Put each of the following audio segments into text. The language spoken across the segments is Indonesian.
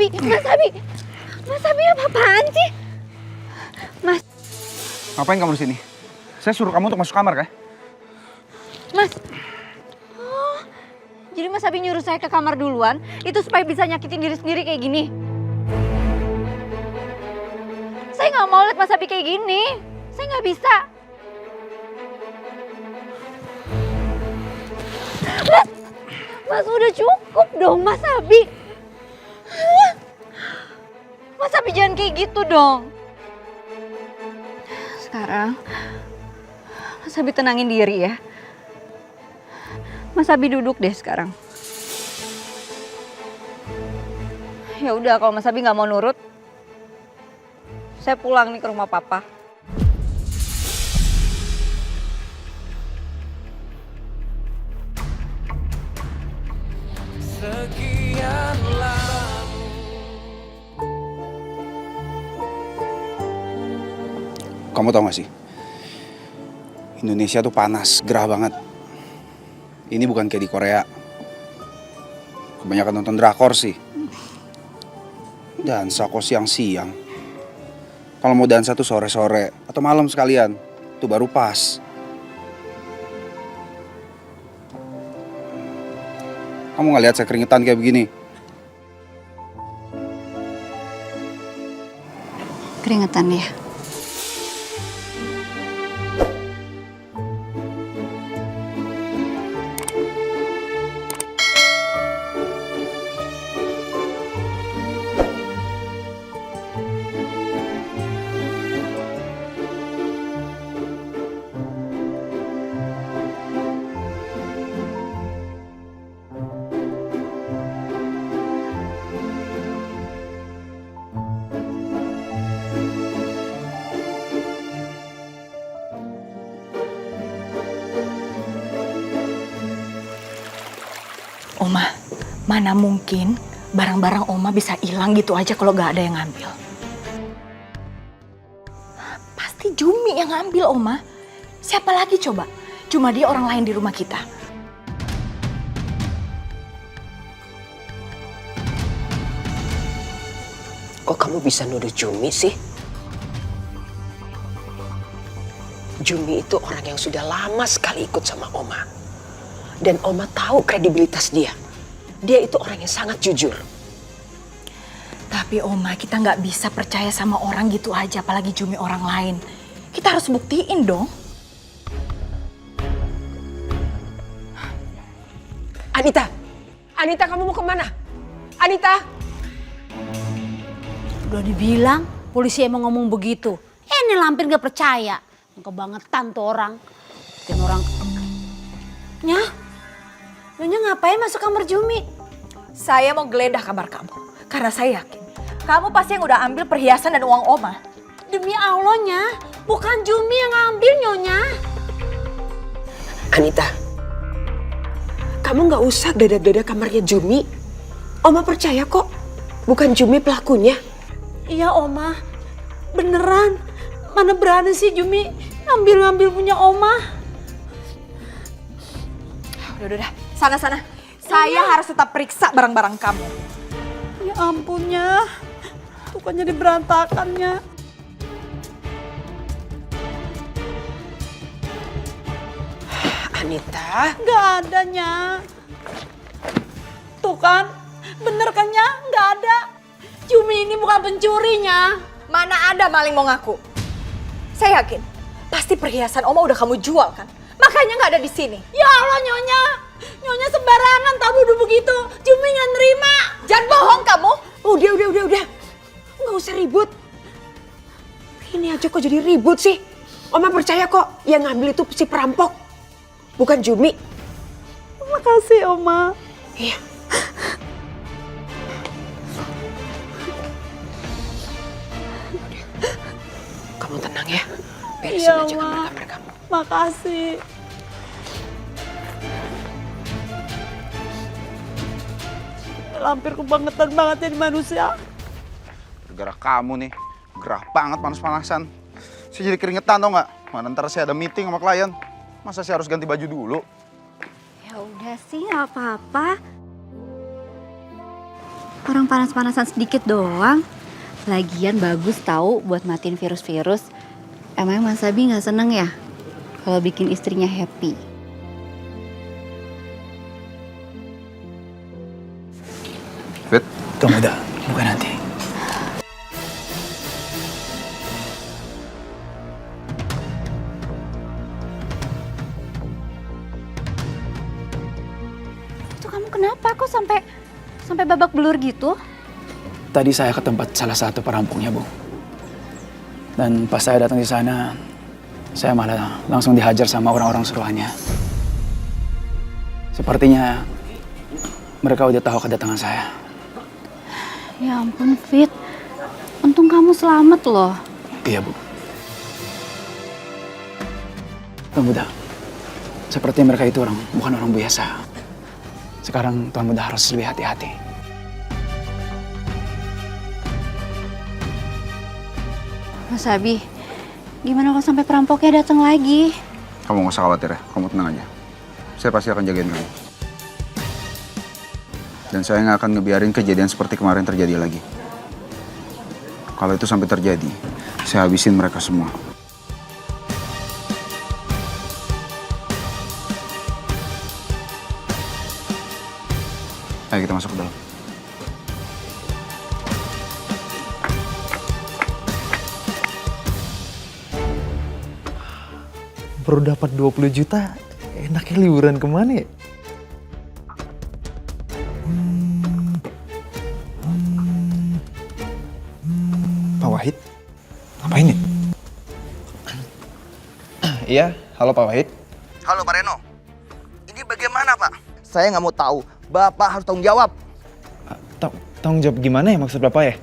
Mas Abi apa-apaan sih? Mas. Ngapain kamu di sini? Saya suruh kamu untuk masuk kamar, kan? Mas. Oh, jadi Mas Abi nyuruh saya ke kamar duluan, itu supaya bisa nyakitin diri sendiri kayak gini. Saya nggak mau lihat Mas Abi kayak gini. Saya nggak bisa. Mas udah cukup dong Mas Abi. Mas Abi jangan kayak gitu dong. Sekarang Mas Abi tenangin diri ya. Mas Abi duduk deh sekarang. Ya udah kalau Mas Abi nggak mau nurut, saya pulang nih ke rumah Papa. Sekian lama. Kamu tau gak sih? Indonesia tuh panas, gerah banget. Ini bukan kayak di Korea. Kebanyakan nonton drakor sih. Dansa kok siang-siang. Kalau mau dansa tuh sore-sore atau malam sekalian. Itu baru pas. Kamu gak lihat saya keringetan kayak begini? Keringetan ya? Oma, mana mungkin barang-barang Oma bisa hilang gitu aja kalau gak ada yang ngambil. Pasti Jumi yang ngambil, Oma. Siapa lagi coba? Cuma dia orang lain di rumah kita. Kok kamu bisa nuduh Jumi sih? Jumi itu orang yang sudah lama sekali ikut sama Oma. Dan Oma tahu kredibilitas dia. Dia itu orang yang sangat jujur. Tapi Oma, kita nggak bisa percaya sama orang gitu aja, apalagi Jumi orang lain. Kita harus buktiin dong. Anita kamu mau kemana? Anita! Udah dibilang, polisi emang ngomong begitu. Ini lampir gak percaya. Kebangetan tuh orang. Bikin orang... Nyah? Nyonya ngapain masuk kamar Jumi? Saya mau geledah kamar kamu. Karena saya yakin, kamu pasti yang udah ambil perhiasan dan uang Oma. Demi Allah, Nyah. Bukan Jumi yang ngambil, Nyonya. Anita, kamu gak usah geledah-geledah kamarnya Jumi. Oma percaya kok, bukan Jumi pelakunya. Iya, Oma. Beneran. Mana berani sih Jumi ngambil-ngambil punya Oma. Udah. Sana. Saya harus tetap periksa barang-barang kamu. Ya ampunnya. Bukannya jadi berantakannya. Anita? Gak adanya. Tuh kan, bener kan Nya? Gak ada. Jumi ini bukan pencurinya. Mana ada maling mau ngaku? Saya yakin, pasti perhiasan Oma udah kamu jual kan? Makanya nggak ada di sini. Ya Allah Nyonya. Nyonya sembarangan tahu duduk begitu. Jumi nggak nerima. Jangan bohong kamu. Udah. Nggak usah ribut. Ini aja kok jadi ribut sih. Oma percaya kok yang ngambil itu si perampok. Bukan Jumi. Makasih Oma. Iya. Kamu tenang ya. Beresin Iya, aja Ma. kamar-kamar kamu. Makasih. Lampir kebangetan banget jadi manusia. Gara-gara kamu nih, gerah banget panas-panasan. Saya jadi keringetan tau nggak? Mana ntar saya ada meeting sama klien. Masa saya harus ganti baju dulu? Ya udah sih nggak apa-apa. Orang panas-panasan sedikit doang. Lagian bagus tahu buat matiin virus-virus. Emang Mas Abi nggak seneng ya kalau bikin istrinya happy? Fit, Tunggu dah, bukan nanti. Itu kamu kenapa kok sampai babak belur gitu? Tadi saya ke tempat salah satu perampoknya, Bu. Dan pas saya datang di sana, saya malah langsung dihajar sama orang-orang suruhannya. Sepertinya mereka udah tahu kedatangan saya. Ya ampun, Fit. Untung kamu selamat loh. Iya, Bu. Tuan Muda, seperti mereka itu bukan orang biasa. Sekarang Tuan Muda harus lebih hati-hati. Mas Abi, gimana kalau sampai perampoknya datang lagi? kamu nggak usah khawatir ya. Kamu tenang aja. Saya pasti akan jagain kamu. Dan saya nggak akan ngebiarin kejadian seperti kemarin terjadi lagi. Kalau itu sampai terjadi, saya habisin mereka semua. Ayo kita masuk ke dalam. Baru dapat 20 juta, enaknya liburan kemana ya? Pak Wahid? Ngapain ya? Iya, halo Pak Wahid. Halo Pak Reno, ini bagaimana Pak? Saya nggak mau tahu, Bapak harus tanggung jawab. Tanggung jawab gimana ya maksud Bapak ya?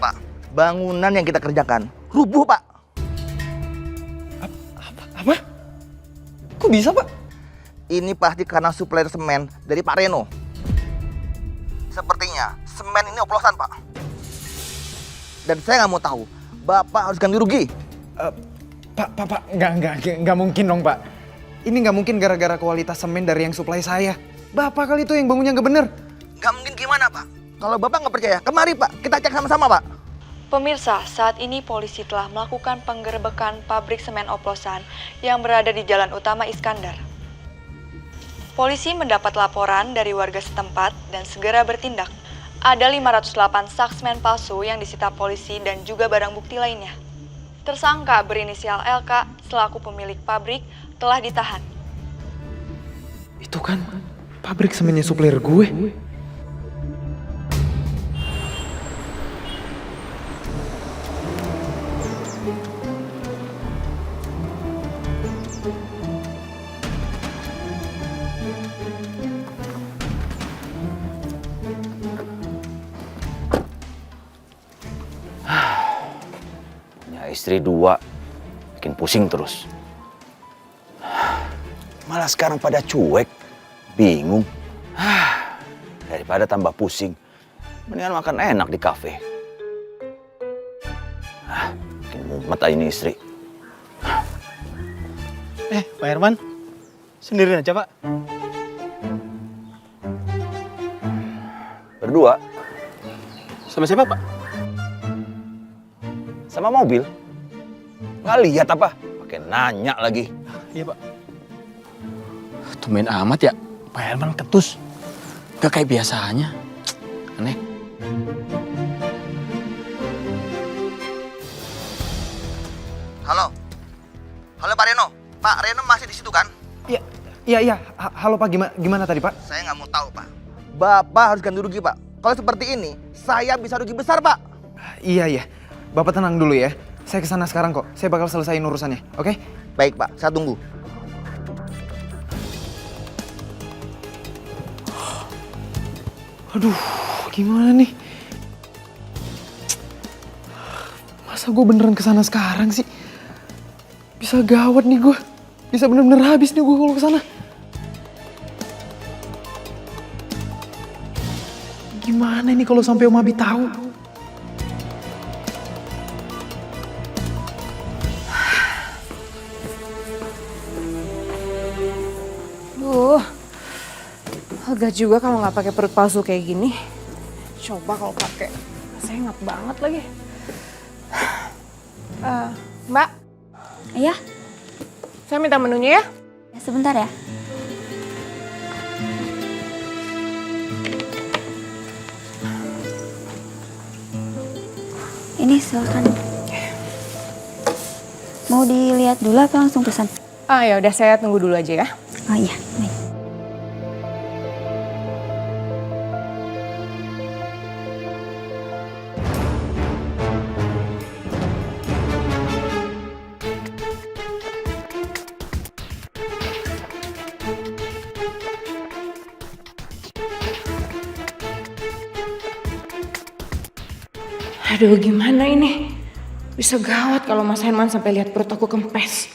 Pak, bangunan yang kita kerjakan rubuh Pak. Apa? Kok bisa Pak? Ini pasti karena supplier semen dari Pak Reno. Sepertinya semen ini oplosan Pak. Dan saya nggak mau tahu, Bapak harus ganti rugi. Pak, nggak mungkin dong Pak. Ini nggak mungkin gara-gara kualitas semen dari yang supply saya. Bapak kali itu yang bangunnya nggak bener. Nggak mungkin gimana Pak? Kalau Bapak nggak percaya, kemari Pak, kita cek sama-sama Pak. Pemirsa, saat ini polisi telah melakukan penggerebekan pabrik semen oplosan yang berada di Jalan Utama Iskandar. Polisi mendapat laporan dari warga setempat dan segera bertindak. Ada 508 sak semen palsu yang disita polisi dan juga barang bukti lainnya. Tersangka berinisial LK selaku pemilik pabrik telah ditahan. Itu kan pabrik semennya supplier gue. Istri dua, bikin pusing terus. Malah sekarang pada cuek, bingung. Daripada tambah pusing, mendingan makan enak di kafe. Bikin mumet aja ini istri. Pak Herman, sendirian aja Pak? Berdua? Sama siapa Pak? Sama mobil. Nggak lihat apa? Pakai nanya lagi. Iya Pak. Tumben amat ya, Pak Herman ketus. Gak kayak biasanya. Aneh. Halo, halo Pak Reno. Pak Reno masih di situ kan? Iya. Halo Pak, gimana tadi Pak? Saya nggak mau tahu Pak. Bapak harus ganti rugi Pak. Kalau seperti ini, saya bisa rugi besar Pak. Iya. Bapak tenang dulu ya. Saya kesana sekarang kok. Saya bakal selesaiin urusannya, oke? Baik Pak, saya tunggu. Aduh, gimana nih? Masa gue beneran kesana sekarang sih? Bisa gawat nih gue. Bisa bener-bener habis nih gue kalau kesana. Gimana ini kalau sampai Om Abi tahu? Lega juga kamu nggak pakai perut palsu kayak gini. Coba kalau pakai, saya enak banget lagi. Mbak, Iya, saya minta menunya ya. ya, sebentar ya. Ini silakan. Mau dilihat dulu apa langsung pesan? Ya udah saya tunggu dulu aja ya. Oh iya, baik. Aduh gimana ini? Bisa gawat kalau Mas Herman sampai lihat perut aku kempes.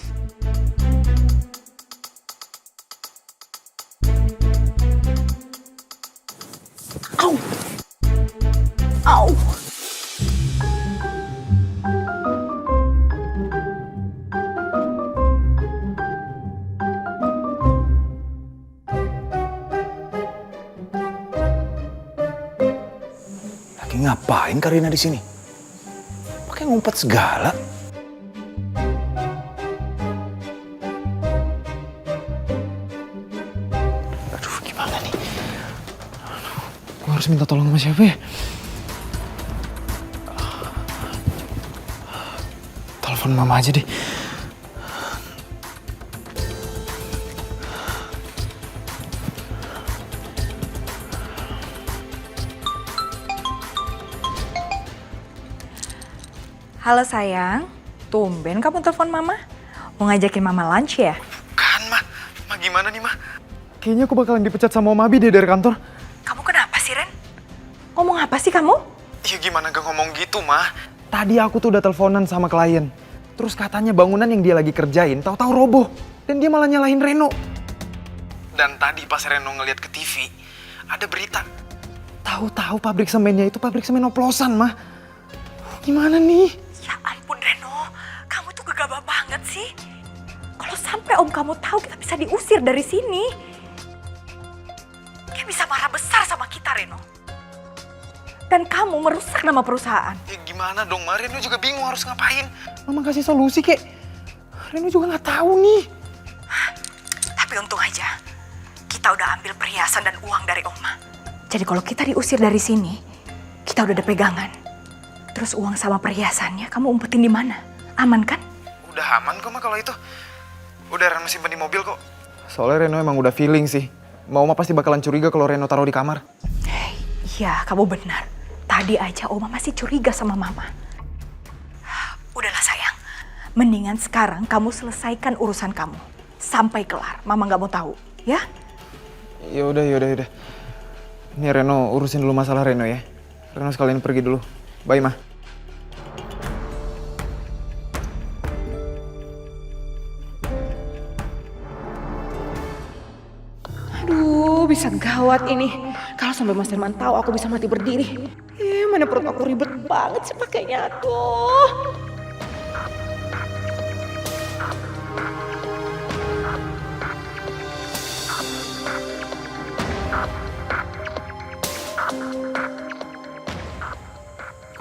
Au! Au! Lagi ngapain Karina di sini? Pakai ngumpet segala. Aduh, gimana nih? Gue harus minta tolong sama siapa ya? Telepon mama aja deh. Halo sayang, tumben kamu telepon mama? Mau ngajakin mama lunch ya? Bukan, Ma. Ma gimana nih, Ma? Kayaknya aku bakalan dipecat sama Om Abi deh dari kantor. Kamu kenapa sih, Ren? Ngomong apa sih kamu? Ya gimana gak ngomong gitu, Ma? Tadi aku tuh udah teleponan sama klien. Terus katanya bangunan yang dia lagi kerjain tahu-tahu roboh. Dan dia malah nyalahin Reno. Dan tadi pas Reno ngeliat ke TV, ada berita. Tahu-tahu pabrik semennya itu pabrik semen oplosan, Ma. Gimana nih? Ya ampun Reno, kamu tuh gegabah banget sih. Kalau sampai om kamu tahu kita bisa diusir dari sini. Dia bisa marah besar sama kita Reno. Dan kamu merusak nama perusahaan. Ya gimana dong, Ma? Reno juga bingung harus ngapain. Mama kasih solusi, kek. Reno juga nggak tahu nih. Tapi untung aja, kita udah ambil perhiasan dan uang dari Oma. Jadi kalau kita diusir dari sini, kita udah ada pegangan. Terus uang sama perhiasannya kamu umpetin di mana? Aman kan? Udah aman kok, Ma, kalau itu. Udah Reno simpen di mobil kok. Soalnya Reno emang udah feeling sih. Mama pasti bakalan curiga kalau Reno taruh di kamar. Iya, kamu benar. Tadi aja Oma masih curiga sama Mama. Udahlah sayang, mendingan sekarang kamu selesaikan urusan kamu. Sampai kelar, Mama nggak mau tahu, ya? Yaudah. Ini Reno urusin dulu masalah Reno ya. Reno sekalian pergi dulu. Bye, Ma. Aduh, bisa gawat ini. Kalau sampai Mas Herman tahu aku bisa mati berdiri. Mana perut aku ribet banget sih pakainya. Aduh.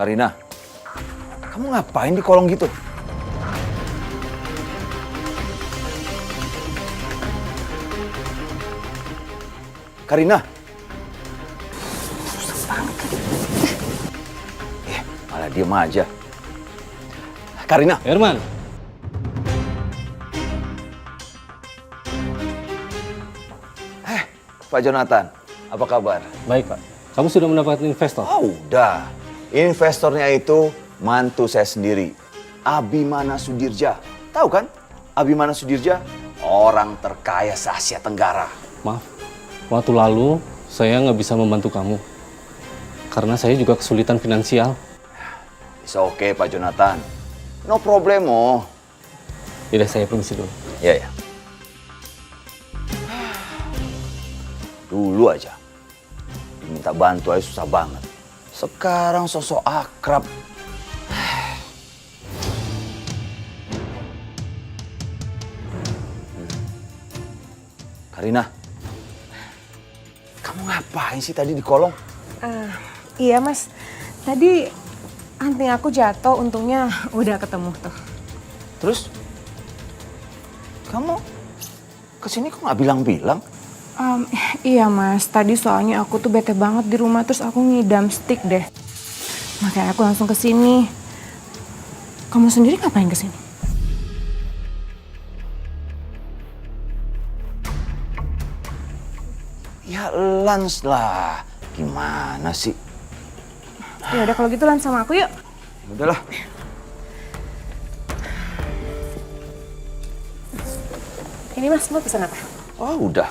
Karina, kamu ngapain di kolong gitu? Karina. Susah banget. Malah diem aja. Karina. Herman. Pak Jonathan, apa kabar? Baik, Pak. Kamu sudah mendapatkan investor? Oh, udah. Investornya itu mantu saya sendiri, Abimana Sudirja. Tahu kan? Abimana Sudirja, orang terkaya se-Asia Tenggara. Maaf, waktu lalu saya nggak bisa membantu kamu. Karena saya juga kesulitan finansial. It's okay, Pak Jonathan. No problemo. Yaudah, saya permisi dulu. Ya. Dulu aja, diminta bantu aja susah banget. Sekarang sosok akrab. Karina, kamu ngapain sih tadi di kolong? Iya mas, tadi anting aku jatuh, untungnya udah ketemu tuh. Terus? Kamu kesini kok nggak bilang-bilang? Iya mas, tadi soalnya aku tuh bete banget di rumah, terus aku ngidam stick deh. Makanya aku langsung kesini. Kamu sendiri ngapain kesini? Ya lans lah, gimana sih? Ya udah kalau gitu lan sama aku yuk. Udahlah. Ini mas, mau pesan apa? Oh udah.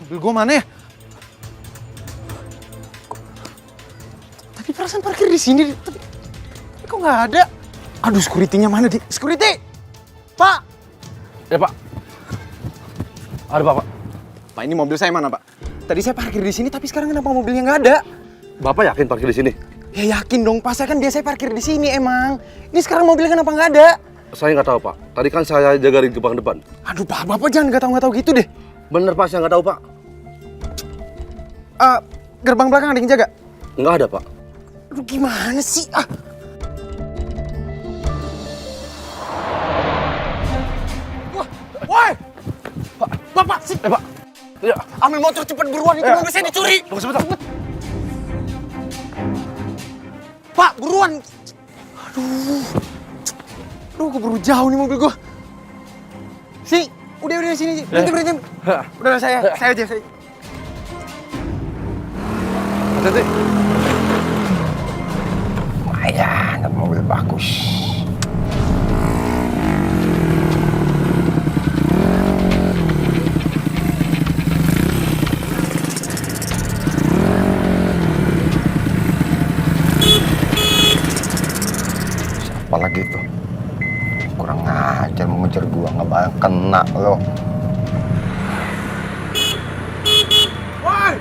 Mobil gue mana ya? Tadi perasaan parkir di sini, tapi kok nggak ada? Aduh, security-nya mana di? Security, Pak. Ya Pak. Ada Pak. Pak, ini mobil saya mana Pak? Tadi saya parkir di sini, tapi sekarang kenapa mobilnya nggak ada? Bapak yakin parkir di sini? Ya yakin dong, Pak. Saya kan biasa parkir di sini emang. Ini sekarang mobilnya kenapa nggak ada? Saya nggak tahu Pak. Tadi kan saya jaga di gerbang depan. Aduh Pak, Bapak jangan nggak tahu gitu deh. Bener Pak, saya nggak tahu Pak. Gerbang belakang ada yang jaga? Nggak ada Pak. Aduh gimana sih? Woi! Bapak sih! Pak. Ya. Ambil motor cepet buruan, itu mobil saya dicuri! Tunggu sebentar. Pak, buruan! Aduh, keburu jauh nih mobil gua. Si, udah sini. Berhenti. Udah saya aja. Hati-hati. Lumayan, mobil bagus. Siapa lagi tuh? Kurang ajar mau ngejar gua, nggak bakal kena lo. Woi!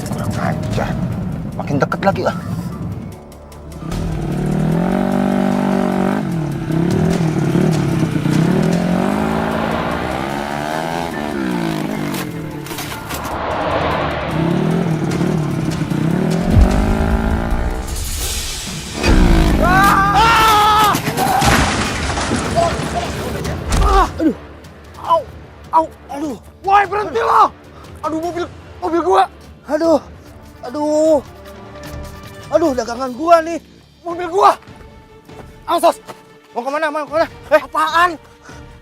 Kurang ajar. Makin deket lagi ah. Aduh. Woi, berhenti lo! Aduh, mobil gua. Aduh, dagangan gua nih. Mobil gua. Ausos. Mau kemana? Apaan?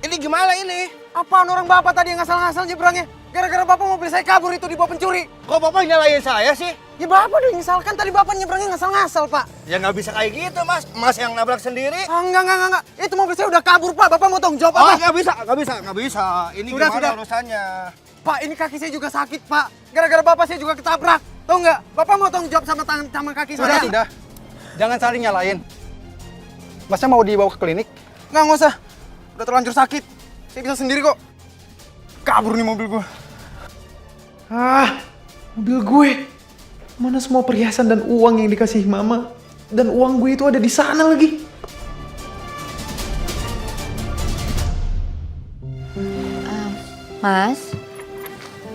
Ini gimana ini? Apaan orang bapak tadi yang ngasal-ngasal nyebrangnya? Gara-gara bapak mobil saya kabur itu dibawa pencuri. Kok bapak nyalain saya sih? Ya bapak udah nyesalkan tadi bapak nyebrangnya ngasal-ngasal, Pak. Ya nggak bisa kayak gitu, Mas. Mas yang nabrak sendiri. Enggak. Itu mobil saya udah kabur, Pak. Bapak mau tanggung jawab Oh, apa? nggak bisa. Ini Sudah. urusannya? Pak, ini kaki saya juga sakit, Pak. Gara-gara bapak saya juga ketabrak. Tahu nggak? Bapak mau tanggung jawab sama tangan sama kaki saya. Sudah. Jangan saling nyalain. Masnya mau dibawa ke klinik? Nggak usah. Udah terlanjur sakit. Saya bisa sendiri kok. Kabur nih mobil gue. Mobil gue. Mana semua perhiasan dan uang yang dikasih mama. Dan uang gue itu ada di sana lagi. Mas,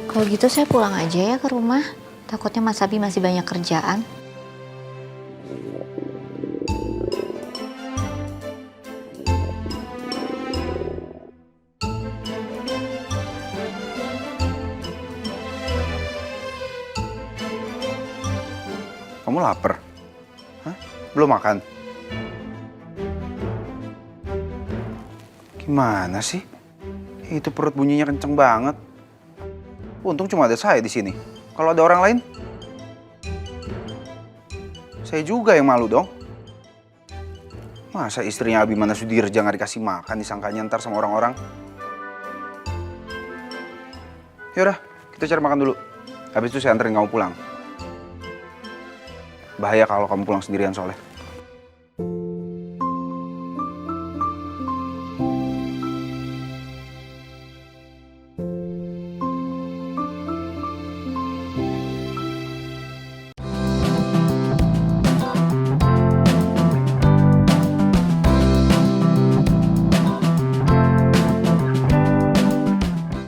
kalau gitu saya pulang aja ya ke rumah. Takutnya Mas Abi masih banyak kerjaan. Kamu lapar? Hah? Belum makan? Gimana sih? Itu perut bunyinya kenceng banget. Untung cuma ada saya di sini. Kalau ada orang lain, saya juga yang malu dong. Masa istrinya Abimana Sudirja nggak dikasih makan, disangkanya ntar sama orang-orang. Yaudah, kita cari makan dulu. Habis itu saya anterin kamu pulang. Bahaya kalau kamu pulang sendirian soalnya.